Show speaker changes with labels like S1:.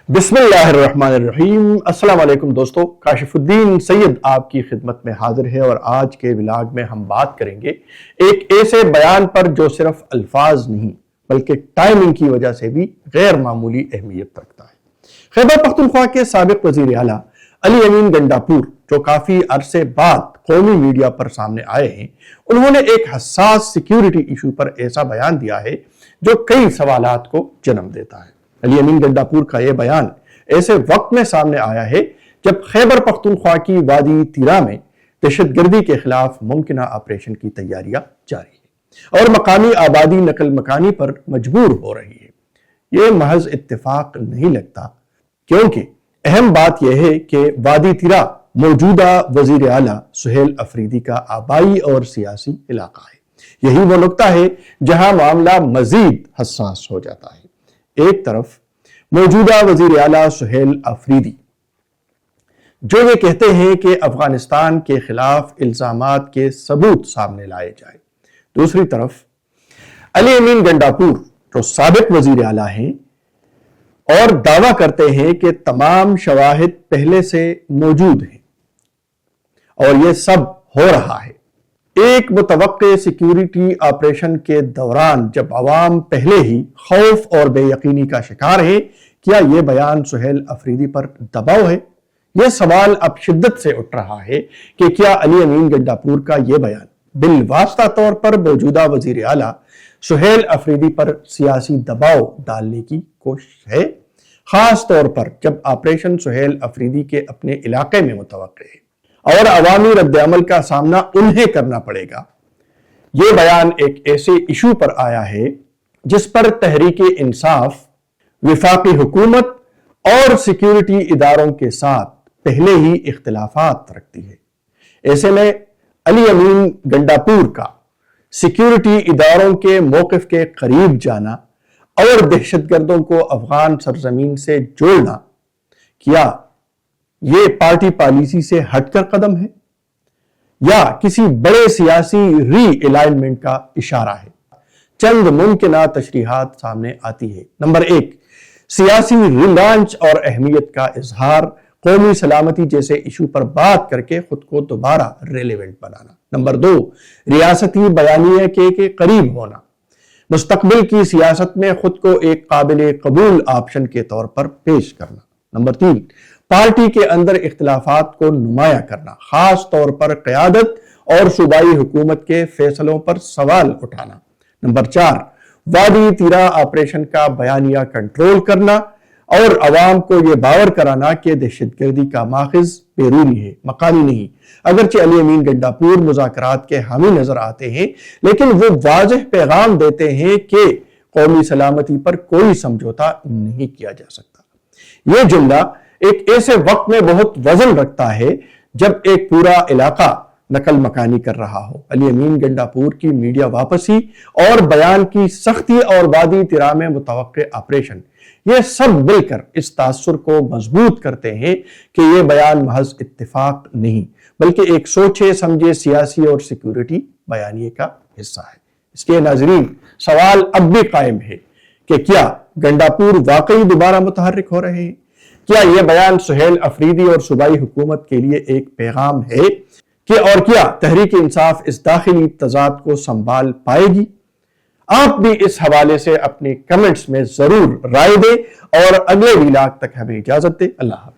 S1: بسم اللہ الرحمن الرحیم۔ السلام علیکم دوستو، کاشف الدین سید آپ کی خدمت میں حاضر ہے اور آج کے ولاگ میں ہم بات کریں گے ایک ایسے بیان پر جو صرف الفاظ نہیں بلکہ ٹائمنگ کی وجہ سے بھی غیر معمولی اہمیت رکھتا ہے۔ خیبر پختونخوا کے سابق وزیر اعلیٰ علی امین گنڈاپور جو کافی عرصے بعد قومی میڈیا پر سامنے آئے ہیں، انہوں نے ایک حساس سیکیورٹی ایشو پر ایسا بیان دیا ہے جو کئی سوالات کو جنم دیتا ہے۔ علی امین گنڈاپور کا یہ بیان ایسے وقت میں سامنے آیا ہے جب خیبر پختونخوا کی وادی تیرا میں دہشت گردی کے خلاف ممکنہ آپریشن کی تیاریاں جاری ہیں اور مقامی آبادی نقل مکانی پر مجبور ہو رہی ہے۔ یہ محض اتفاق نہیں لگتا، کیونکہ اہم بات یہ ہے کہ وادی تیرا موجودہ وزیر اعلیٰ سہیل افریدی کا آبائی اور سیاسی علاقہ ہے۔ یہی وہ نقطہ ہے جہاں معاملہ مزید حساس ہو جاتا ہے۔ ایک طرف موجودہ وزیر اعلیٰ سہیل افریدی جو یہ کہتے ہیں کہ افغانستان کے خلاف الزامات کے ثبوت سامنے لائے جائیں، دوسری طرف علی امین گنڈاپور جو سابق وزیر اعلیٰ ہیں اور دعویٰ کرتے ہیں کہ تمام شواہد پہلے سے موجود ہیں اور یہ سب ہو رہا ہے۔ ایک متوقع سیکیورٹی آپریشن کے دوران جب عوام پہلے ہی خوف اور بے یقینی کا شکار ہے، کیا یہ بیان سہیل افریدی پر دباؤ ہے؟ یہ سوال اب شدت سے اٹھ رہا ہے کہ کیا علی امین گنڈاپور کا یہ بیان بالواسطہ طور پر موجودہ وزیر اعلیٰ سہیل افریدی پر سیاسی دباؤ ڈالنے کی کوشش ہے، خاص طور پر جب آپریشن سہیل افریدی کے اپنے علاقے میں متوقع ہے اور عوامی رد عمل کا سامنا انہیں کرنا پڑے گا۔ یہ بیان ایک ایسے ایشو پر آیا ہے جس پر تحریک انصاف وفاقی حکومت اور سیکیورٹی اداروں کے ساتھ پہلے ہی اختلافات رکھتی ہے۔ ایسے میں علی امین گنڈاپور کا سیکیورٹی اداروں کے موقف کے قریب جانا اور دہشت گردوں کو افغان سرزمین سے جوڑنا، کیا یہ پارٹی پالیسی سے ہٹ کر قدم ہے یا کسی بڑے سیاسی ری الائنمنٹ کا اشارہ ہے؟ چند ممکنہ تشریحات سامنے آتی ہے۔ نمبر 1، سیاسی ریلانچ اور اہمیت کا اظہار، قومی سلامتی جیسے ایشو پر بات کر کے خود کو دوبارہ ریلیونٹ بنانا۔ نمبر 2، ریاستی بیانیے کے قریب ہونا، مستقبل کی سیاست میں خود کو ایک قابل قبول آپشن کے طور پر پیش کرنا۔ نمبر 3، پارٹی کے اندر اختلافات کو نمایاں کرنا، خاص طور پر قیادت اور صوبائی حکومت کے فیصلوں پر سوال اٹھانا۔ نمبر 4، وادی تیرا آپریشن کا بیانیہ کنٹرول کرنا اور عوام کو یہ باور کرانا کہ دہشت گردی کا ماخذ بیرونی ہے، مقامی نہیں۔ اگرچہ علی امین گنڈاپور مذاکرات کے حامی نظر آتے ہیں، لیکن وہ واضح پیغام دیتے ہیں کہ قومی سلامتی پر کوئی سمجھوتا نہیں کیا جا سکتا۔ یہ جملہ ایک ایسے وقت میں بہت وزن رکھتا ہے جب ایک پورا علاقہ نقل مکانی کر رہا ہو۔ علی امین گنڈاپور کی میڈیا واپسی اور بیان کی سختی اور وادی تیرا میں متوقع آپریشن، یہ سب مل کر اس تاثر کو مضبوط کرتے ہیں کہ یہ بیان محض اتفاق نہیں بلکہ ایک سوچے سمجھے سیاسی اور سیکیورٹی بیانیے کا حصہ ہے۔ اس لیے ناظرین، سوال اب بھی قائم ہے کہ کیا گنڈاپور واقعی دوبارہ متحرک ہو رہے ہیں؟ کیا یہ بیان سہیل افریدی اور صوبائی حکومت کے لیے ایک پیغام ہے اور کیا تحریک انصاف اس داخلی تضاد کو سنبھال پائے گی؟ آپ بھی اس حوالے سے اپنے کمنٹس میں ضرور رائے دیں اور اگلے ولاگ تک ہمیں اجازت دیں۔ اللہ حافظ۔